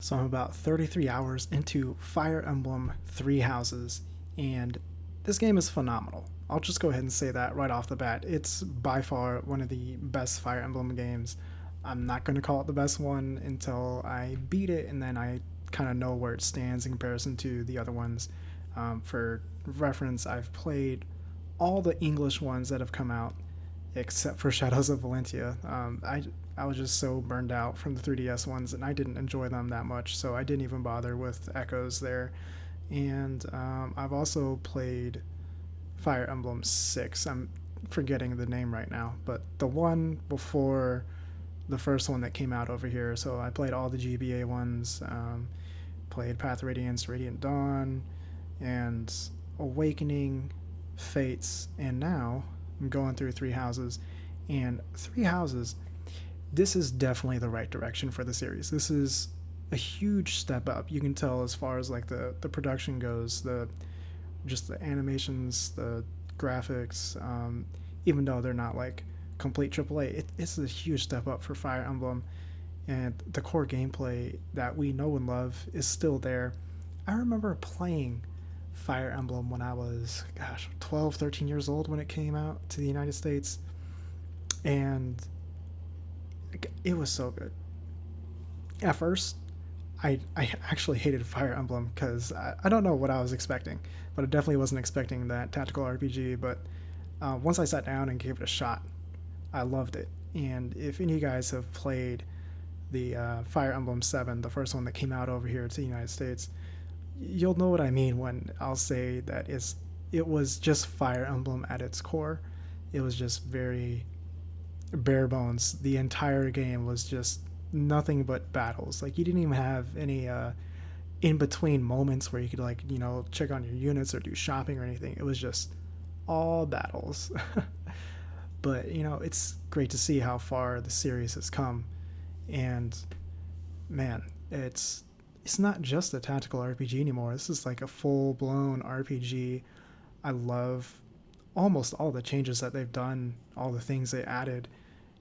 So I'm about 33 hours into Fire Emblem Three Houses, and this game is phenomenal. I'll just go ahead and say that right off the bat. It's by far one of the best Fire Emblem games. I'm not going to call it the best one until I beat it, and then I kind of know where it stands in comparison to the other ones. For reference, I've played all the English ones that have come out, except for Shadows of Valentia. I was just so burned out from the 3DS ones, and I didn't enjoy them that much, so I didn't even bother with Echoes there. And I've also played Fire Emblem 6. I'm forgetting the name right now, but the one before the first one that came out over here. So I played all the GBA ones, played Path Radiance, Radiant Dawn, and Awakening, Fates, and now I'm going through Three Houses. And Three Houses, this is definitely the right direction for the series. This is a huge step up. You can tell as far as like the production goes, the animations, the graphics, even though they're not like complete AAA, it's a huge step up for Fire Emblem. And the core gameplay that we know and love is still there. I remember playing Fire Emblem when I was, 12, 13 years old when it came out to the United States. And it was so good. At first, I actually hated Fire Emblem because I don't know what I was expecting, but I definitely wasn't expecting that tactical RPG. But once I sat down and gave it a shot, I loved it. And if any of you guys have played the Fire Emblem 7, the first one that came out over here to the United States, you'll know what I mean when I'll say that it was just Fire Emblem at its core. It was just very bare bones. The entire game was just nothing but battles. Like you didn't even have any in between moments where you could like check on your units or do shopping or anything. It was just all battles. But it's great to see how far the series has come, and man, it's not just a tactical RPG anymore. This is like a full blown RPG. I love almost all the changes that they've done, all the things they added,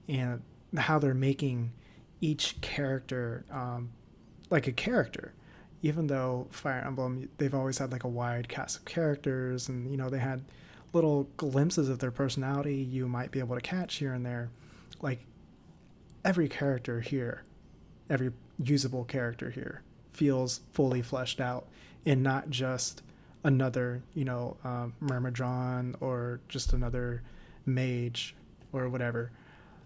and how they're making each character like a character. Even though Fire Emblem, they've always had like a wide cast of characters, and they had little glimpses of their personality you might be able to catch here and there. Like every character here, every usable character feels fully fleshed out, and not just another Myrmidron or just another mage or whatever.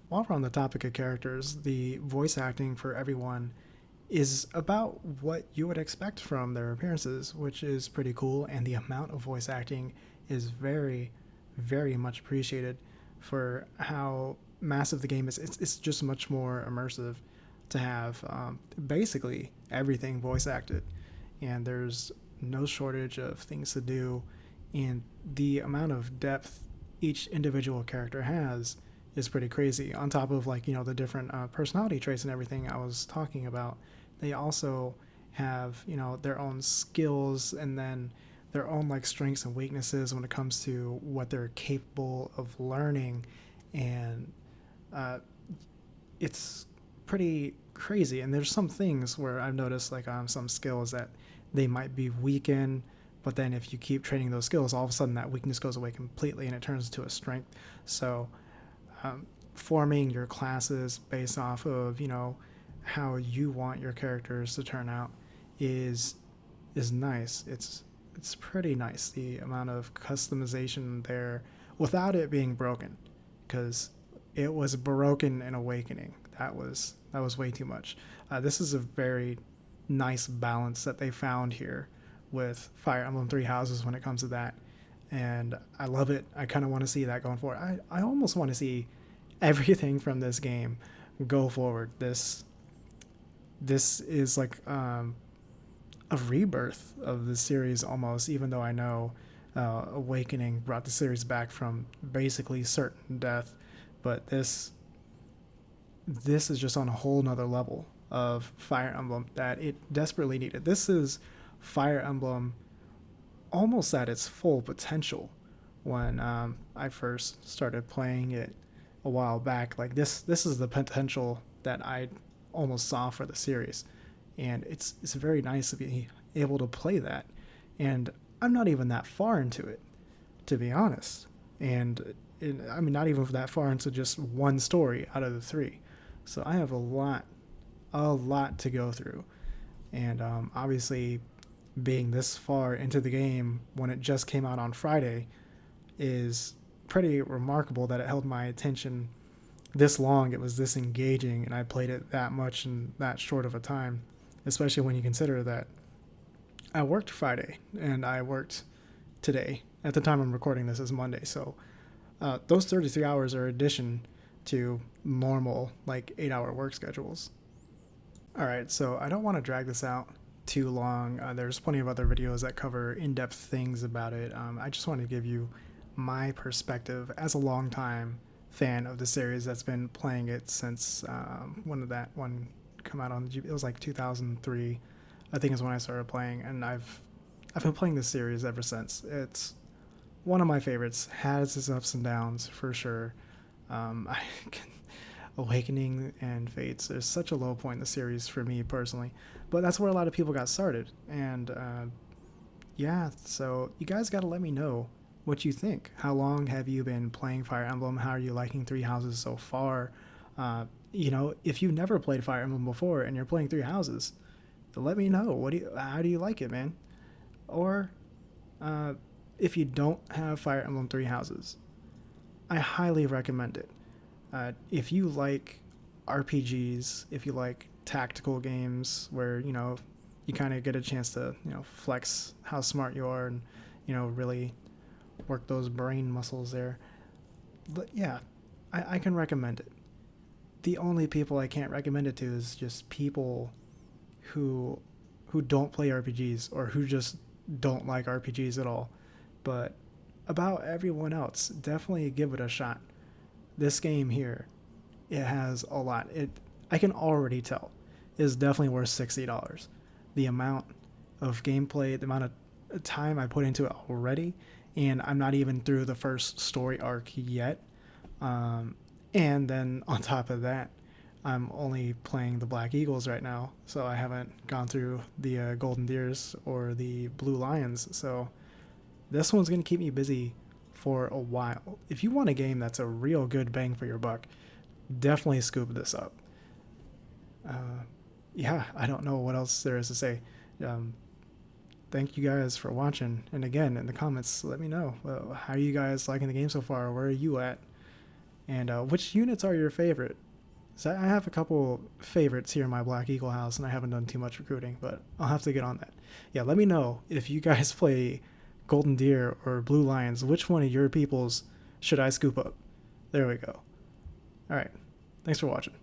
While we're on the topic of characters, the voice acting for everyone is about what you would expect from their appearances, which is pretty cool, and the amount of voice acting is very, very much appreciated for how massive the game is. It's just much more immersive to have basically everything voice acted, and there's no shortage of things to do, and the amount of depth each individual character has is pretty crazy. On top of the different personality traits and everything I was talking about, they also have their own skills, and then their own like strengths and weaknesses when it comes to what they're capable of learning, and it's pretty crazy. And there's some things where I've noticed like some skills that they might be weak in, but then if you keep training those skills, all of a sudden that weakness goes away completely and it turns into a strength. So forming your classes based off of how you want your characters to turn out is nice. It's pretty nice, the amount of customization there without it being broken, because it was broken in Awakening. That was way too much. This is a very nice balance that they found here with Fire Emblem Three Houses when it comes to that, and I love it. I kind of want to see that going forward. I almost want to see everything from this game go forward. This is like a rebirth of the series almost, even though I know Awakening brought the series back from basically certain death, but this is just on a whole nother level of Fire Emblem that it desperately needed. This is Fire Emblem almost at its full potential when I first started playing it a while back. Like this is the potential that I almost saw for the series. and it's very nice to be able to play that. And I'm not even that far into it, to be honest. And I mean, not even that far into just one story out of the three. So I have a lot to go through. And obviously, being this far into the game when it just came out on Friday is pretty remarkable that it held my attention this long. It was this engaging, and I played it that much in that short of a time, especially when you consider that I worked Friday and I worked today. At the time I'm recording this is Monday, so those 33 hours are addition to normal like 8-hour work schedules. All right, so I don't want to drag this out too long. There's plenty of other videos that cover in-depth things about it. I just want to give you my perspective as a longtime fan of the series that's been playing it since when did that one come out on? It was like 2003, I think, is when I started playing, and I've been playing this series ever since. It's one of my favorites. Has its ups and downs for sure. I can, Awakening and Fates, there's such a low point in the series for me personally, but that's where a lot of people got started. And yeah, so you guys got to let me know what you think. How long have you been playing Fire Emblem? How are you liking Three Houses so far? If you've never played Fire Emblem before and you're playing Three Houses, let me know. How do you like it, man? Or if you don't have Fire Emblem Three Houses, I highly recommend it. If you like RPGs, if you like tactical games where, you kind of get a chance to, flex how smart you are and, really work those brain muscles there. But yeah, I can recommend it. The only people I can't recommend it to is just people who don't play RPGs or who just don't like RPGs at all. But about everyone else, definitely give it a shot. This game here, it has a lot. I can already tell is definitely worth $60. The amount of gameplay, the amount of time I put into it already, and I'm not even through the first story arc yet. And then on top of that, I'm only playing the Black Eagles right now, so I haven't gone through the Golden Deers or the Blue Lions. So this one's going to keep me busy for a while. If you want a game that's a real good bang for your buck, definitely scoop this up. Yeah, I don't know what else there is to say. Thank you guys for watching, and again, in the comments, let me know how are you guys liking the game so far. Where are you at, and which units are your favorite? So I have a couple favorites here in my Black Eagle house, and I haven't done too much recruiting, but I'll have to get on that. Yeah, let me know if you guys play Golden Deer or Blue Lions. Which one of your peoples should I scoop up? There we go. All right. Thanks for watching.